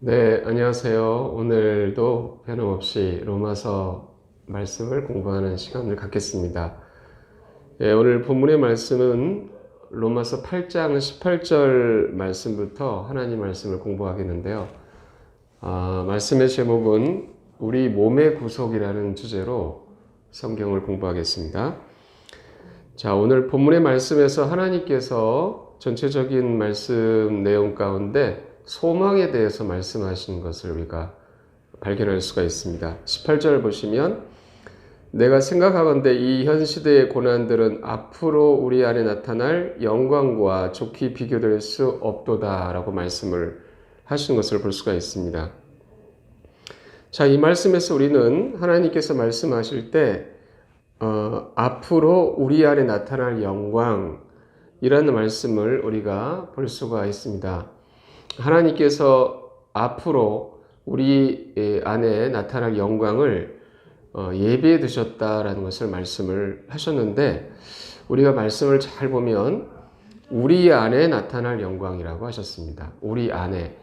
네, 안녕하세요. 오늘도 변함없이 로마서 말씀을 공부하는 시간을 갖겠습니다. 오늘 본문의 말씀은 로마서 8장 18절 말씀부터 하나님 말씀을 공부하겠는데요. 말씀의 제목은 우리 몸의 구속이라는 주제로 성경을 공부하겠습니다. 자, 오늘 본문의 말씀에서 하나님께서 전체적인 말씀 내용 가운데 소망에 대해서 말씀하시는 것을 우리가 발견할 수가 있습니다. 18절 보시면 내가 생각하건대 이 현 시대의 고난들은 앞으로 우리 안에 나타날 영광과 좋게 비교될 수 없도다 라고 말씀을 하시는 것을 볼 수가 있습니다. 자, 이 말씀에서 우리는 하나님께서 말씀하실 때 앞으로 우리 안에 나타날 영광이라는 말씀을 우리가 볼 수가 있습니다. 하나님께서 앞으로 우리 안에 나타날 영광을 예비해 두셨다라는 것을 말씀을 하셨는데, 우리가 말씀을 잘 보면 우리 안에 나타날 영광이라고 하셨습니다. 우리 안에,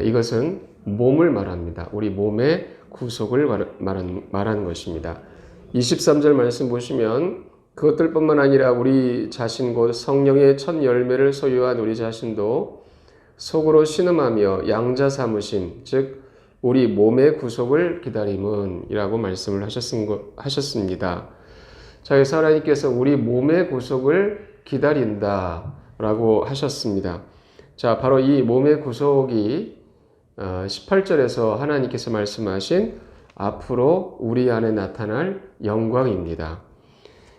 이것은 몸을 말합니다. 우리 몸의 구속을 말하는 것입니다. 23절 말씀 보시면 그것들뿐만 아니라 우리 자신 곧 성령의 첫 열매를 소유한 우리 자신도 속으로 신음하며 양자 삼으심, 즉 우리 몸의 구속을 기다림은 이라고 말씀을 하셨습니다. 자, 그래서 하나님께서 우리 몸의 구속을 기다린다 라고 하셨습니다. 자, 바로 이 몸의 구속이 18절에서 하나님께서 말씀하신 앞으로 우리 안에 나타날 영광입니다.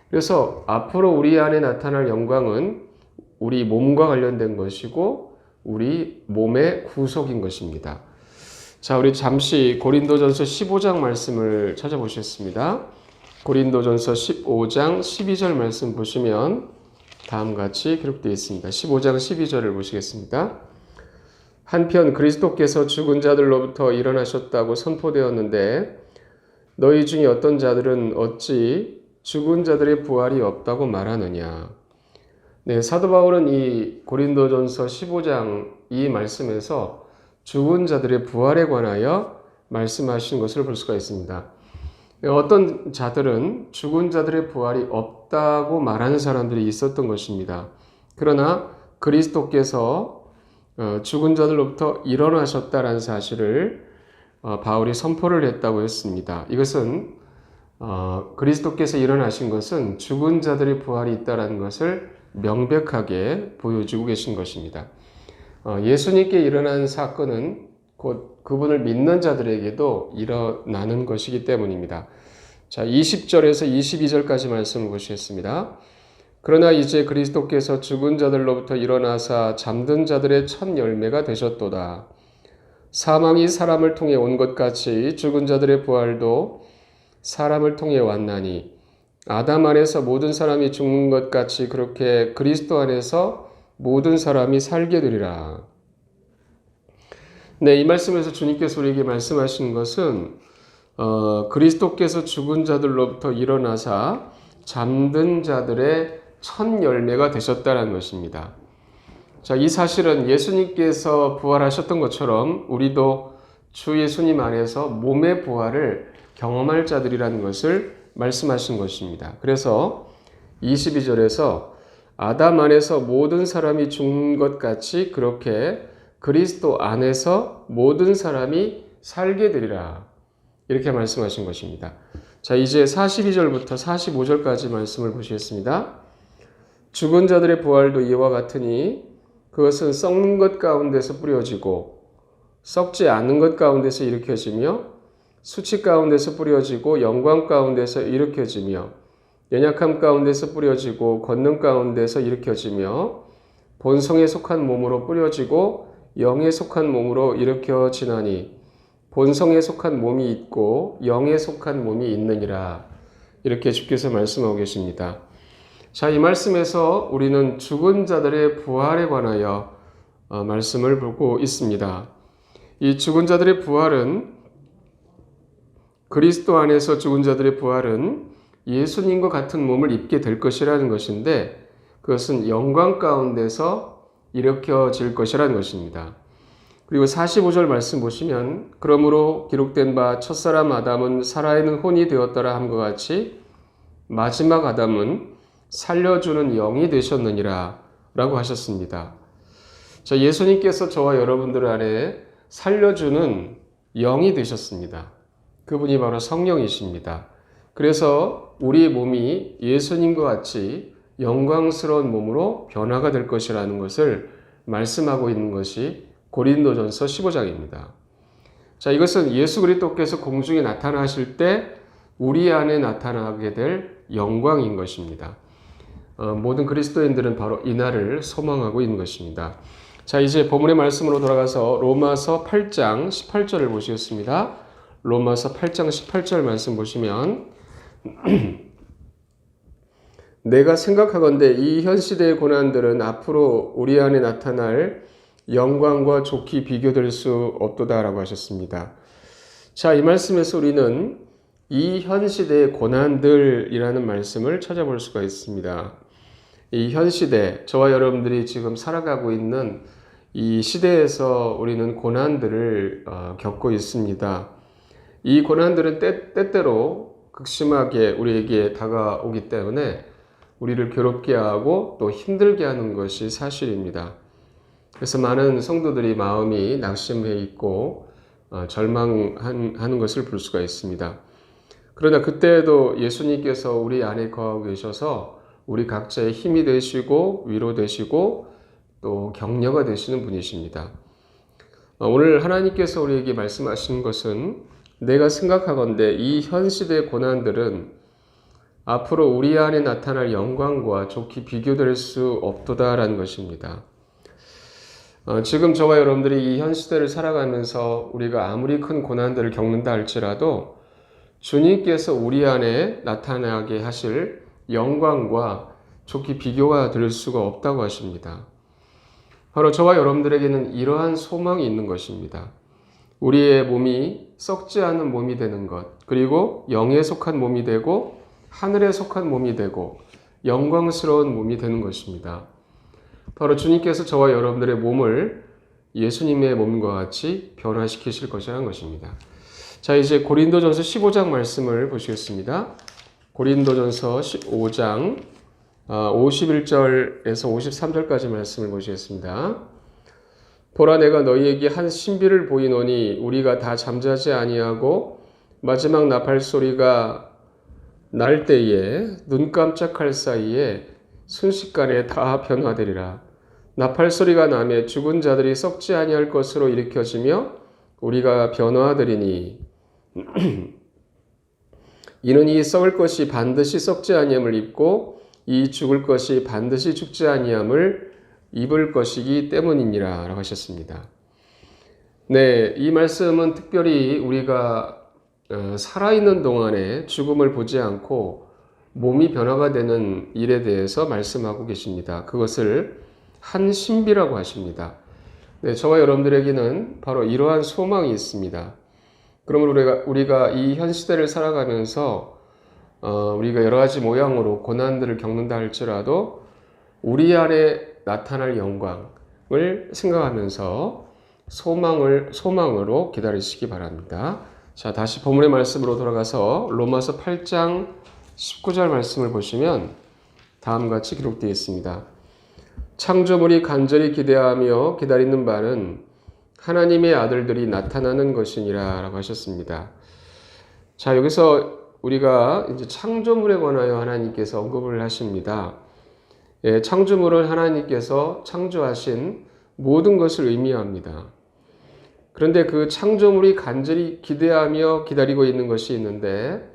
그래서 앞으로 우리 안에 나타날 영광은 우리 몸과 관련된 것이고 우리 몸의 구속인 것입니다. 자, 우리 잠시 고린도전서 15장 말씀을 찾아보셨습니다. 고린도전서 15장 12절 말씀 보시면 다음과 같이 기록되어 있습니다. 15장 12절을 보시겠습니다. 한편 그리스도께서 죽은 자들로부터 일어나셨다고 선포되었는데 너희 중에 어떤 자들은 어찌 죽은 자들의 부활이 없다고 말하느냐. 네, 사도 바울은 이 고린도전서 15장 이 말씀에서 죽은 자들의 부활에 관하여 말씀하신 것을 볼 수가 있습니다. 어떤 자들은 죽은 자들의 부활이 없다고 말하는 사람들이 있었던 것입니다. 그러나 그리스도께서 죽은 자들로부터 일어나셨다라는 사실을 바울이 선포를 했다고 했습니다. 이것은 그리스도께서 일어나신 것은 죽은 자들의 부활이 있다라는 것을 명백하게 보여주고 계신 것입니다. 예수님께 일어난 사건은 곧 그분을 믿는 자들에게도 일어나는 것이기 때문입니다. 자, 20절에서 22절까지 말씀을 보시겠습니다. 그러나 이제 그리스도께서 죽은 자들로부터 일어나사 잠든 자들의 첫 열매가 되셨도다. 사망이 사람을 통해 온 것 같이 죽은 자들의 부활도 사람을 통해 왔나니 아담 안에서 모든 사람이 죽는 것 같이 그렇게 그리스도 안에서 모든 사람이 살게 되리라. 네, 이 말씀에서 주님께서 우리에게 말씀하시는 것은 그리스도께서 죽은 자들로부터 일어나사 잠든 자들의 첫 열매가 되셨다는 것입니다. 자, 이 사실은 예수님께서 부활하셨던 것처럼 우리도 주 예수님 안에서 몸의 부활을 경험할 자들이라는 것을 말씀하신 것입니다. 그래서 22절에서 아담 안에서 모든 사람이 죽는 것 같이 그렇게 그리스도 안에서 모든 사람이 살게 되리라. 이렇게 말씀하신 것입니다. 자, 이제 42절부터 45절까지 말씀을 보시겠습니다. 죽은 자들의 부활도 이와 같으니 그것은 썩는 것 가운데서 뿌려지고 썩지 않는 것 가운데서 일으켜지며 수치 가운데서 뿌려지고 영광 가운데서 일으켜지며 연약함 가운데서 뿌려지고 권능 가운데서 일으켜지며 본성에 속한 몸으로 뿌려지고 영에 속한 몸으로 일으켜지나니 본성에 속한 몸이 있고 영에 속한 몸이 있느니라. 이렇게 주께서 말씀하고 계십니다. 자, 이 말씀에서 우리는 죽은 자들의 부활에 관하여 말씀을 보고 있습니다. 이 죽은 자들의 부활은 그리스도 안에서 죽은 자들의 부활은 예수님과 같은 몸을 입게 될 것이라는 것인데 그것은 영광 가운데서 일으켜질 것이라는 것입니다. 그리고 45절 말씀 보시면 그러므로 기록된 바 첫사람 아담은 살아있는 혼이 되었더라 함과 같이 마지막 아담은 살려주는 영이 되셨느니라 라고 하셨습니다. 자, 예수님께서 저와 여러분들 안에 살려주는 영이 되셨습니다. 그분이 바로 성령이십니다. 그래서 우리의 몸이 예수님과 같이 영광스러운 몸으로 변화가 될 것이라는 것을 말씀하고 있는 것이 고린도전서 15장입니다. 자, 이것은 예수 그리스도께서 공중에 나타나실 때 우리 안에 나타나게 될 영광인 것입니다. 모든 그리스도인들은 바로 이날을 소망하고 있는 것입니다. 자, 이제 본문의 말씀으로 돌아가서 로마서 8장 18절을 보시겠습니다. 로마서 8장 18절 말씀 보시면 내가 생각하건대 이 현 시대의 고난들은 앞으로 우리 안에 나타날 영광과 좋게 비교될 수 없도다라고 하셨습니다. 자, 이 말씀에서 우리는 이 현 시대의 고난들이라는 말씀을 찾아볼 수가 있습니다. 이 현 시대, 저와 여러분들이 지금 살아가고 있는 이 시대에서 우리는 고난들을 겪고 있습니다. 이 고난들은 때때로 극심하게 우리에게 다가오기 때문에 우리를 괴롭게 하고 또 힘들게 하는 것이 사실입니다. 그래서 많은 성도들이 마음이 낙심해 있고 절망하는 것을 볼 수가 있습니다. 그러나 그때에도 예수님께서 우리 안에 거하고 계셔서 우리 각자의 힘이 되시고 위로 되시고 또 격려가 되시는 분이십니다. 오늘 하나님께서 우리에게 말씀하시는 것은 내가 생각하건대 이 현 시대의 고난들은 앞으로 우리 안에 나타날 영광과 좋게 비교될 수 없도다라는 것입니다. 지금 저와 여러분들이 이 현 시대를 살아가면서 우리가 아무리 큰 고난들을 겪는다 할지라도 주님께서 우리 안에 나타나게 하실 영광과 좋게 비교가 될 수가 없다고 하십니다. 바로 저와 여러분들에게는 이러한 소망이 있는 것입니다. 우리의 몸이 썩지 않은 몸이 되는 것, 그리고 영에 속한 몸이 되고 하늘에 속한 몸이 되고 영광스러운 몸이 되는 것입니다. 바로 주님께서 저와 여러분들의 몸을 예수님의 몸과 같이 변화시키실 것이라는 것입니다. 자, 이제 고린도전서 15장 말씀을 보시겠습니다. 고린도전서 15장 51절에서 53절까지 말씀을 보시겠습니다. 보라 내가 너희에게 한 신비를 보이노니 우리가 다 잠자지 아니하고 마지막 나팔 소리가 날 때에 눈 깜짝할 사이에 순식간에 다 변화되리라. 나팔 소리가 나매 죽은 자들이 썩지 아니할 것으로 일으켜지며 우리가 변화하리니 이는 이 썩을 것이 반드시 썩지 아니함을 입고 이 죽을 것이 반드시 죽지 아니함을 입을 것이기 때문이니라 라고 하셨습니다. 네, 이 말씀은 특별히 우리가 살아있는 동안에 죽음을 보지 않고 몸이 변화가 되는 일에 대해서 말씀하고 계십니다. 그것을 한 신비라고 하십니다. 네, 저와 여러분들에게는 바로 이러한 소망이 있습니다. 그러므로 우리가 이 현 시대를 살아가면서 우리가 여러 가지 모양으로 고난들을 겪는다 할지라도 우리 안에 나타날 영광을 생각하면서 소망으로 기다리시기 바랍니다. 자, 다시 본문의 말씀으로 돌아가서 로마서 8장 19절 말씀을 보시면 다음과 같이 기록되어 있습니다. 창조물이 간절히 기대하며 기다리는 바는 하나님의 아들들이 나타나는 것이니라 라고 하셨습니다. 자, 여기서 우리가 이제 창조물에 관하여 하나님께서 언급을 하십니다. 예, 창조물은 하나님께서 창조하신 모든 것을 의미합니다. 그런데 그 창조물이 간절히 기대하며 기다리고 있는 것이 있는데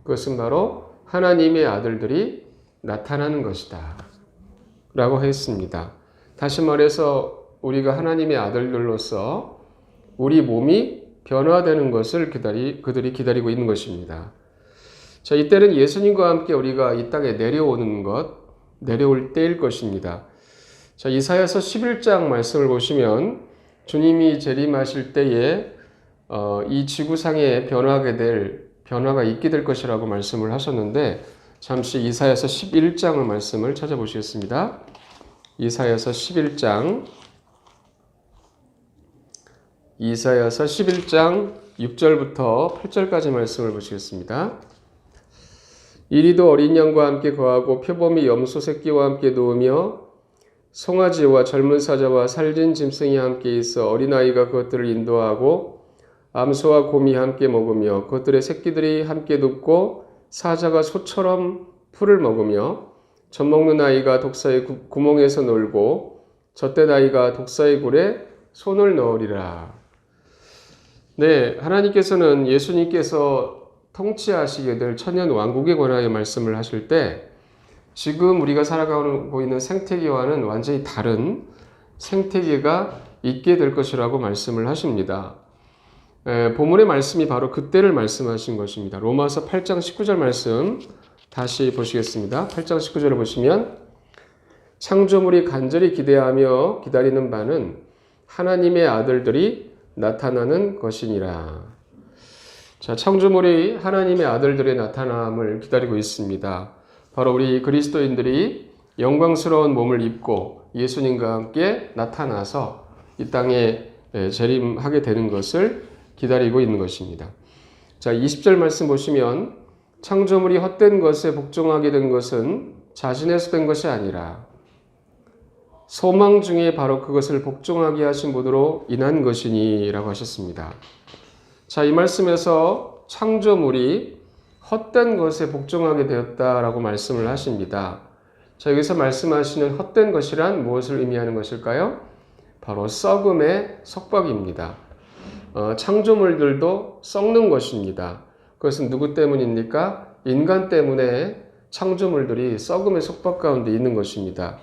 그것은 바로 하나님의 아들들이 나타나는 것이다 라고 했습니다. 다시 말해서 우리가 하나님의 아들들로서 우리 몸이 변화되는 것을 그들이 기다리고 있는 것입니다. 자, 이때는 예수님과 함께 우리가 이 땅에 내려올 때일 것입니다. 자, 이사야서 11장 말씀을 보시면 주님이 재림하실 때에 이 지구상에 변화가 있게 될 것이라고 말씀을 하셨는데 잠시 이사야서 11장의 말씀을 찾아보시겠습니다. 이사야서 11장 이사야서 11장 6절부터 8절까지 말씀을 보시겠습니다. 이리도 어린 양과 함께 거하고 표범이 염소 새끼와 함께 누우며 송아지와 젊은 사자와 살진 짐승이 함께 있어 어린아이가 그것들을 인도하고 암소와 곰이 함께 먹으며 그것들의 새끼들이 함께 눕고 사자가 소처럼 풀을 먹으며 젖 먹는 아이가 독사의 구멍에서 놀고 젖된 아이가 독사의 굴에 손을 넣으리라. 네, 하나님께서는 예수님께서 통치하시게 될 천년 왕국에 관하여 말씀을 하실 때 지금 우리가 살아가고 있는 생태계와는 완전히 다른 생태계가 있게 될 것이라고 말씀을 하십니다. 본문의 말씀이 바로 그때를 말씀하신 것입니다. 로마서 8장 19절 말씀 다시 보시겠습니다. 8장 19절을 보시면 창조물이 간절히 기대하며 기다리는 바는 하나님의 아들들이 나타나는 것이니라. 자, 창조물이 하나님의 아들들의 나타남을 기다리고 있습니다. 바로 우리 그리스도인들이 영광스러운 몸을 입고 예수님과 함께 나타나서 이 땅에 재림하게 되는 것을 기다리고 있는 것입니다. 자, 20절 말씀 보시면 창조물이 헛된 것에 복종하게 된 것은 자신에서 된 것이 아니라 소망 중에 바로 그것을 복종하게 하신 분으로 인한 것이니 라고 하셨습니다. 자, 이 말씀에서 창조물이 헛된 것에 복종하게 되었다라고 말씀을 하십니다. 자, 여기서 말씀하시는 헛된 것이란 무엇을 의미하는 것일까요? 바로 썩음의 속박입니다. 창조물들도 썩는 것입니다. 그것은 누구 때문입니까? 인간 때문에 창조물들이 썩음의 속박 가운데 있는 것입니다.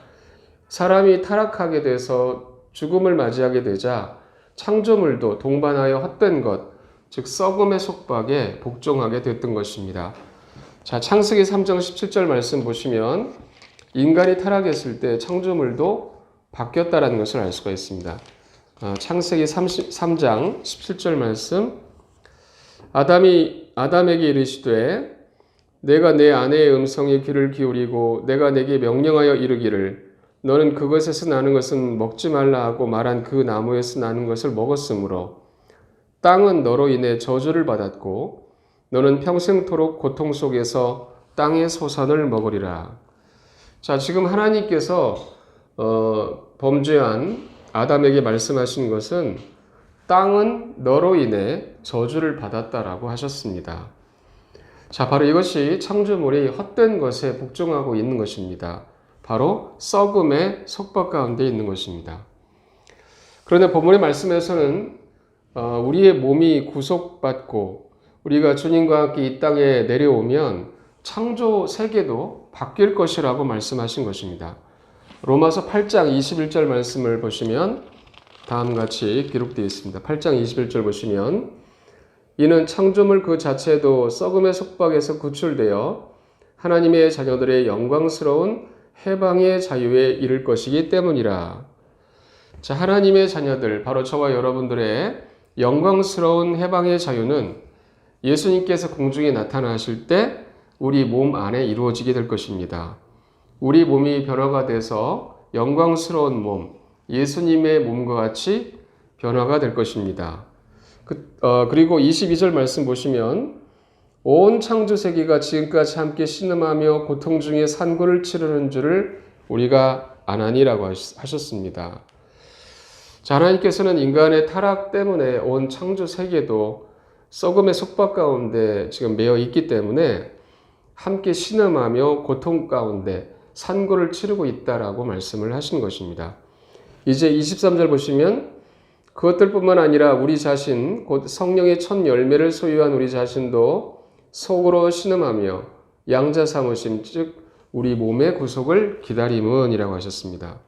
사람이 타락하게 돼서 죽음을 맞이하게 되자 창조물도 동반하여 헛된 것, 즉 썩음의 속박에 복종하게 됐던 것입니다. 자, 창세기 3장 17절 말씀 보시면 인간이 타락했을 때 창조물도 바뀌었다라는 것을 알 수가 있습니다. 창세기 3장 17절 말씀 아담에게 이르시되 내가 내 아내의 음성에 귀를 기울이고 내가 내게 명령하여 이르기를 너는 그것에서 나는 것은 먹지 말라 하고 말한 그 나무에서 나는 것을 먹었으므로 땅은 너로 인해 저주를 받았고 너는 평생토록 고통 속에서 땅의 소산을 먹으리라. 자, 지금 하나님께서 범죄한 아담에게 말씀하신 것은 땅은 너로 인해 저주를 받았다라고 하셨습니다. 자, 바로 이것이 창조물이 헛된 것에 복종하고 있는 것입니다. 바로 썩음의 속박 가운데 있는 것입니다. 그런데 본문의 말씀에서는 우리의 몸이 구속받고 우리가 주님과 함께 이 땅에 내려오면 창조 세계도 바뀔 것이라고 말씀하신 것입니다. 로마서 8장 21절 말씀을 보시면 다음과 같이 기록되어 있습니다. 8장 21절 보시면 이는 창조물 그 자체도 썩음의 속박에서 구출되어 하나님의 자녀들의 영광스러운 해방의 자유에 이를 것이기 때문이라. 자, 하나님의 자녀들, 바로 저와 여러분들의 영광스러운 해방의 자유는 예수님께서 공중에 나타나실 때 우리 몸 안에 이루어지게 될 것입니다. 우리 몸이 변화가 돼서 영광스러운 몸, 예수님의 몸과 같이 변화가 될 것입니다. 그리고 22절 말씀 보시면 온 창조 세계가 지금까지 함께 신음하며 고통 중에 산고를 치르는 줄을 우리가 아나니라고 하셨습니다. 자, 하나님께서는 인간의 타락 때문에 온 창조 세계도 썩음의 속박 가운데 지금 매여 있기 때문에 함께 신음하며 고통 가운데 산고를 치르고 있다라고 말씀을 하신 것입니다. 이제 23절 보시면 그것들뿐만 아니라 우리 자신 곧 성령의 첫 열매를 소유한 우리 자신도 속으로 신음하며 양자 삼으심 즉 우리 몸의 구속을 기다림은이라고 하셨습니다.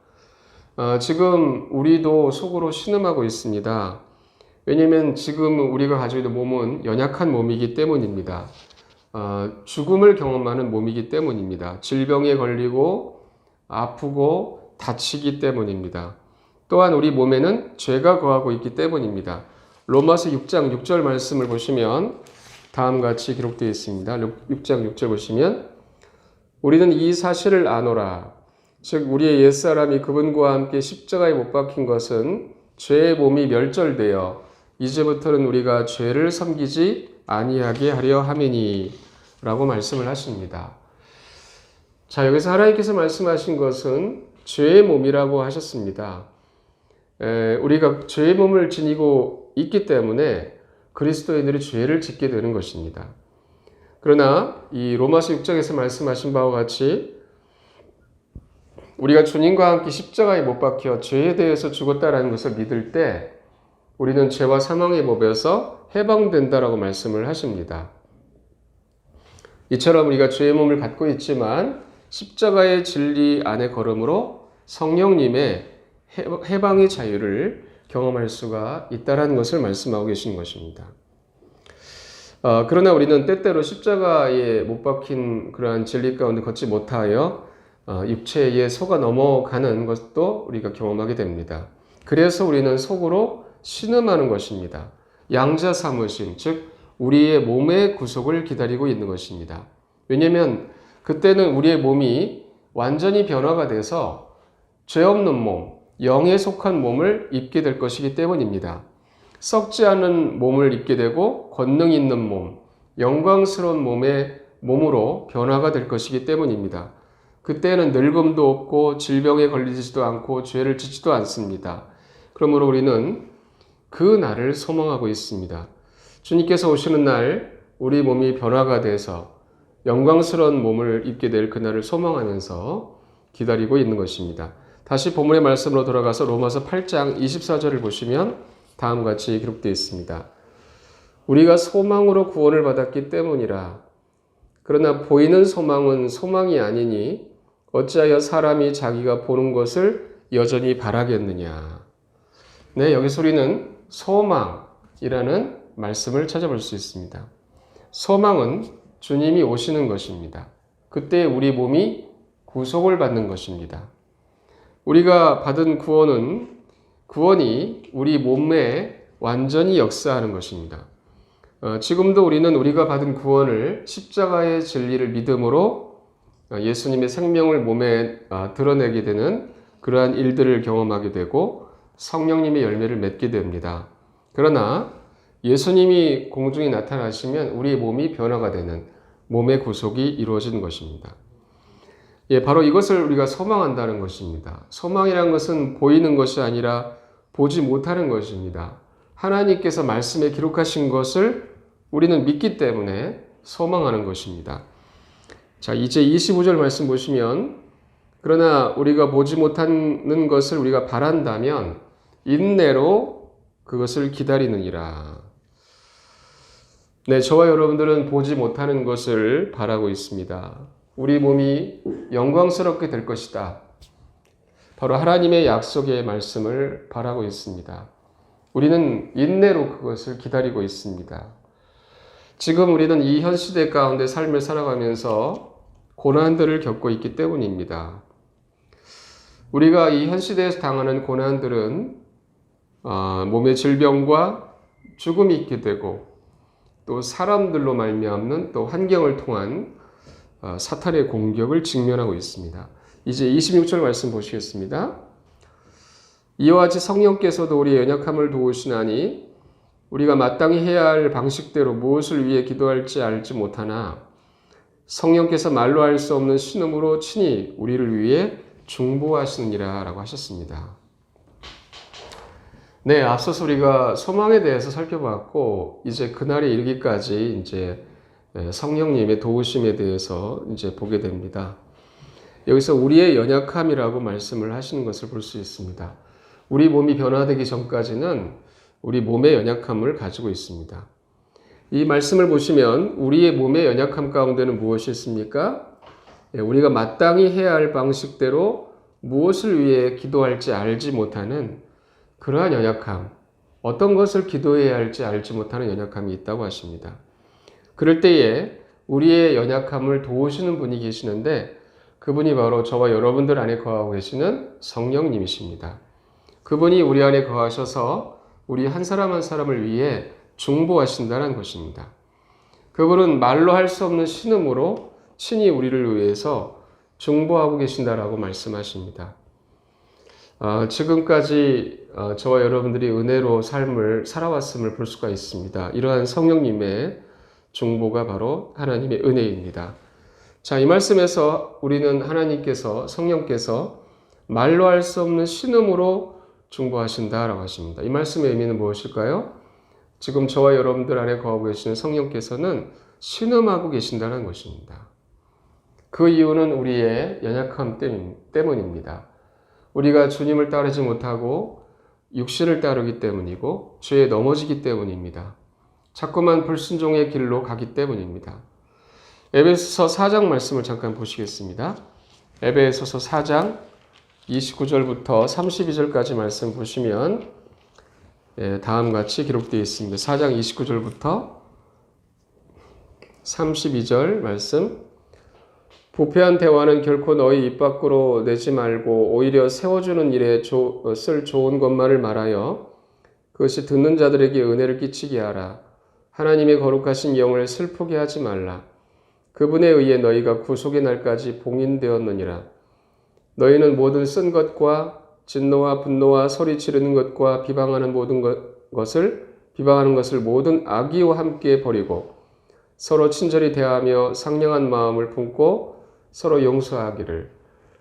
지금 우리도 속으로 신음하고 있습니다. 왜냐하면 지금 우리가 가지고 있는 몸은 연약한 몸이기 때문입니다. 죽음을 경험하는 몸이기 때문입니다. 질병에 걸리고 아프고 다치기 때문입니다. 또한 우리 몸에는 죄가 거하고 있기 때문입니다. 로마서 6장 6절 말씀을 보시면 다음과 같이 기록되어 있습니다. 6장 6절 보시면 우리는 이 사실을 아노라. 즉 우리의 옛사람이 그분과 함께 십자가에 못 박힌 것은 죄의 몸이 멸절되어 이제부터는 우리가 죄를 섬기지 아니하게 하려 함이니 라고 말씀을 하십니다. 자, 여기서 하나님께서 말씀하신 것은 죄의 몸이라고 하셨습니다. 우리가 죄의 몸을 지니고 있기 때문에 그리스도인들이 죄를 짓게 되는 것입니다. 그러나 이 로마서 6장에서 말씀하신 바와 같이 우리가 주님과 함께 십자가에 못 박혀 죄에 대해서 죽었다라는 것을 믿을 때 우리는 죄와 사망의 법에서 해방된다라고 말씀을 하십니다. 이처럼 우리가 죄의 몸을 갖고 있지만 십자가의 진리 안에 걸음으로 성령님의 해방의 자유를 경험할 수가 있다는 것을 말씀하고 계신 것입니다. 그러나 우리는 때때로 십자가에 못 박힌 그러한 진리 가운데 걷지 못하여 육체에 속아 넘어가는 것도 우리가 경험하게 됩니다. 그래서 우리는 속으로 신음하는 것입니다. 양자 삼으심, 즉 우리의 몸의 구속을 기다리고 있는 것입니다. 왜냐하면 그때는 우리의 몸이 완전히 변화가 돼서 죄 없는 몸, 영에 속한 몸을 입게 될 것이기 때문입니다. 썩지 않은 몸을 입게 되고 권능 있는 몸, 영광스러운 몸으로 변화가 될 것이기 때문입니다. 그때는 늙음도 없고 질병에 걸리지도 않고 죄를 짓지도 않습니다. 그러므로 우리는 그 날을 소망하고 있습니다. 주님께서 오시는 날 우리 몸이 변화가 돼서 영광스러운 몸을 입게 될 그날을 소망하면서 기다리고 있는 것입니다. 다시 본문의 말씀으로 돌아가서 로마서 8장 24절을 보시면 다음과 같이 기록되어 있습니다. 우리가 소망으로 구원을 받았기 때문이라. 그러나 보이는 소망은 소망이 아니니 어찌하여 사람이 자기가 보는 것을 여전히 바라겠느냐. 네, 여기서 우리는 소망이라는 말씀을 찾아볼 수 있습니다. 소망은 주님이 오시는 것입니다. 그때 우리 몸이 구속을 받는 것입니다. 우리가 받은 구원이 우리 몸에 완전히 역사하는 것입니다. 지금도 우리는 우리가 받은 구원을 십자가의 진리를 믿음으로 예수님의 생명을 몸에 드러내게 되는 그러한 일들을 경험하게 되고 성령님의 열매를 맺게 됩니다. 그러나 예수님이 공중에 나타나시면 우리의 몸이 변화가 되는 몸의 구속이 이루어지는 것입니다. 예, 바로 이것을 우리가 소망한다는 것입니다. 소망이라는 것은 보이는 것이 아니라 보지 못하는 것입니다. 하나님께서 말씀에 기록하신 것을 우리는 믿기 때문에 소망하는 것입니다. 자, 이제 25절 말씀 보시면 그러나 우리가 보지 못하는 것을 우리가 바란다면 인내로 그것을 기다리느니라. 네, 저와 여러분들은 보지 못하는 것을 바라고 있습니다. 우리 몸이 영광스럽게 될 것이다. 바로 하나님의 약속의 말씀을 바라고 있습니다. 우리는 인내로 그것을 기다리고 있습니다. 지금 우리는 이 현 시대 가운데 삶을 살아가면서 고난들을 겪고 있기 때문입니다. 우리가 이 현 시대에서 당하는 고난들은 몸의 질병과 죽음이 있게 되고 또 사람들로 말미암는 또 환경을 통한 사탄의 공격을 직면하고 있습니다. 이제 26절 말씀 보시겠습니다. 이와 같이 성령께서도 우리의 연약함을 도우시나니 우리가 마땅히 해야 할 방식대로 무엇을 위해 기도할지 알지 못하나 성령께서 말로 할 수 없는 신음으로 친히 우리를 위해 중보하시느니라 라고 하셨습니다. 네, 앞서서 우리가 소망에 대해서 살펴봤고 이제 그날에 이르기까지 이제 성령님의 도우심에 대해서 이제 보게 됩니다. 여기서 우리의 연약함이라고 말씀을 하시는 것을 볼 수 있습니다. 우리 몸이 변화되기 전까지는 우리 몸의 연약함을 가지고 있습니다. 이 말씀을 보시면 우리의 몸의 연약함 가운데는 무엇이 있습니까? 우리가 마땅히 해야 할 방식대로 무엇을 위해 기도할지 알지 못하는 그러한 연약함, 어떤 것을 기도해야 할지 알지 못하는 연약함이 있다고 하십니다. 그럴 때에 우리의 연약함을 도우시는 분이 계시는데 그분이 바로 저와 여러분들 안에 거하고 계시는 성령님이십니다. 그분이 우리 안에 거하셔서 우리 한 사람 한 사람을 위해 중보하신다는 것입니다. 그분은 말로 할 수 없는 신음으로 친히 우리를 위해서 중보하고 계신다라고 말씀하십니다. 지금까지 저와 여러분들이 은혜로 삶을 살아왔음을 볼 수가 있습니다. 이러한 성령님의 중보가 바로 하나님의 은혜입니다. 자, 이 말씀에서 우리는 하나님께서, 성령께서 말로 할 수 없는 신음으로 중보하신다라고 하십니다. 이 말씀의 의미는 무엇일까요? 지금 저와 여러분들 안에 거하고 계시는 성령께서는 신음하고 계신다는 것입니다. 그 이유는 우리의 연약함 때문입니다. 우리가 주님을 따르지 못하고 육신을 따르기 때문이고 죄에 넘어지기 때문입니다. 자꾸만 불순종의 길로 가기 때문입니다. 에베소서 4장 말씀을 잠깐 보시겠습니다. 에베소서 4장 29절부터 32절까지 말씀 보시면 다음과 같이 기록되어 있습니다. 4장 29절부터 32절 말씀. 부패한 대화는 결코 너희 입 밖으로 내지 말고 오히려 세워주는 일에 쓸 좋은 것만을 말하여 그것이 듣는 자들에게 은혜를 끼치게 하라. 하나님의 거룩하신 영을 슬프게 하지 말라. 그분에 의해 너희가 구속의 날까지 봉인되었느니라. 너희는 모든 쓴 것과 진노와 분노와 소리 지르는 것과 비방하는 것을 모든 악의와 함께 버리고 서로 친절히 대하며 상냥한 마음을 품고 서로 용서하기를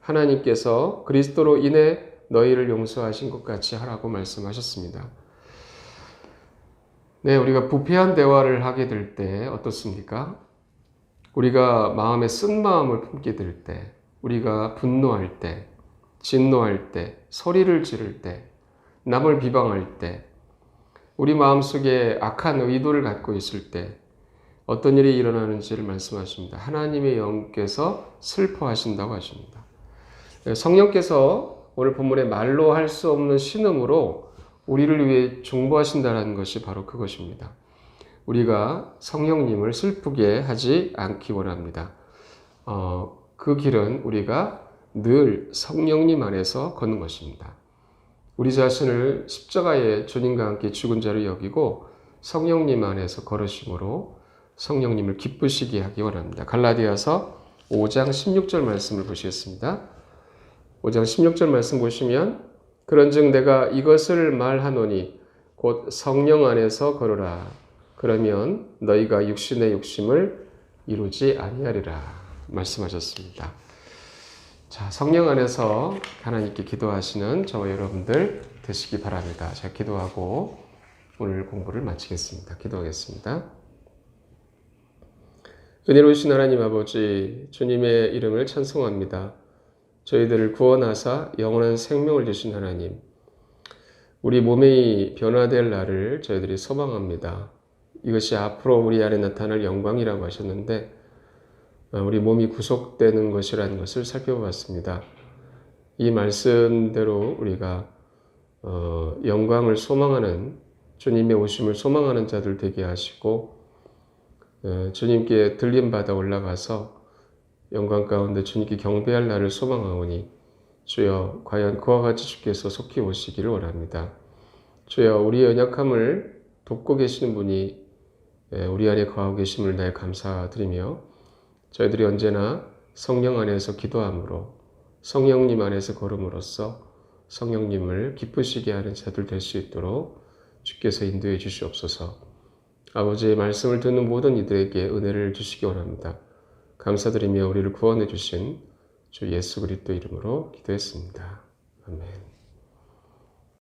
하나님께서 그리스도로 인해 너희를 용서하신 것 같이 하라고 말씀하셨습니다. 네, 우리가 부패한 대화를 하게 될 때 어떻습니까? 우리가 마음에 쓴 마음을 품게 될 때, 우리가 분노할 때, 진노할 때, 소리를 지를 때, 남을 비방할 때, 우리 마음속에 악한 의도를 갖고 있을 때 어떤 일이 일어나는지를 말씀하십니다. 하나님의 영께서 슬퍼하신다고 하십니다. 성령께서 오늘 본문에 말로 할 수 없는 신음으로 우리를 위해 중보하신다는 것이 바로 그것입니다. 우리가 성령님을 슬프게 하지 않기 원합니다. 그 길은 우리가 늘 성령님 안에서 걷는 것입니다. 우리 자신을 십자가에 주님과 함께 죽은 자로 여기고 성령님 안에서 걸으심으로 성령님을 기쁘시게 하기 원합니다. 갈라디아서 5장 16절 말씀을 보시겠습니다. 5장 16절 말씀 보시면 그런즉 내가 이것을 말하노니 곧 성령 안에서 걸으라. 그러면 너희가 육신의 욕심을 이루지 아니하리라 말씀하셨습니다. 자, 성령 안에서 하나님께 기도하시는 저와 여러분들 되시기 바랍니다. 제가 기도하고 오늘 공부를 마치겠습니다. 기도하겠습니다. 은혜로우신 하나님 아버지, 주님의 이름을 찬송합니다. 저희들을 구원하사 영원한 생명을 주신 하나님, 우리 몸이 변화될 날을 저희들이 소망합니다. 이것이 앞으로 우리 안에 나타날 영광이라고 하셨는데 우리 몸이 구속되는 것이라는 것을 살펴봤습니다. 이 말씀대로 우리가 영광을 소망하는, 주님의 오심을 소망하는 자들 되게 하시고 주님께 들림받아 올라가서 영광 가운데 주님께 경배할 날을 소망하오니 주여 과연 그와 같이 주께서 속히 오시기를 원합니다. 주여 우리의 연약함을 돕고 계시는 분이 우리 안에 거하고 계심을 나에 감사드리며 저희들이 언제나 성령 안에서 기도함으로 성령님 안에서 걸음으로써 성령님을 기쁘시게 하는 자들 될 수 있도록 주께서 인도해 주시옵소서. 아버지의 말씀을 듣는 모든 이들에게 은혜를 주시기 원합니다. 감사드리며 우리를 구원해 주신 주 예수 그리스도 이름으로 기도했습니다. 아멘.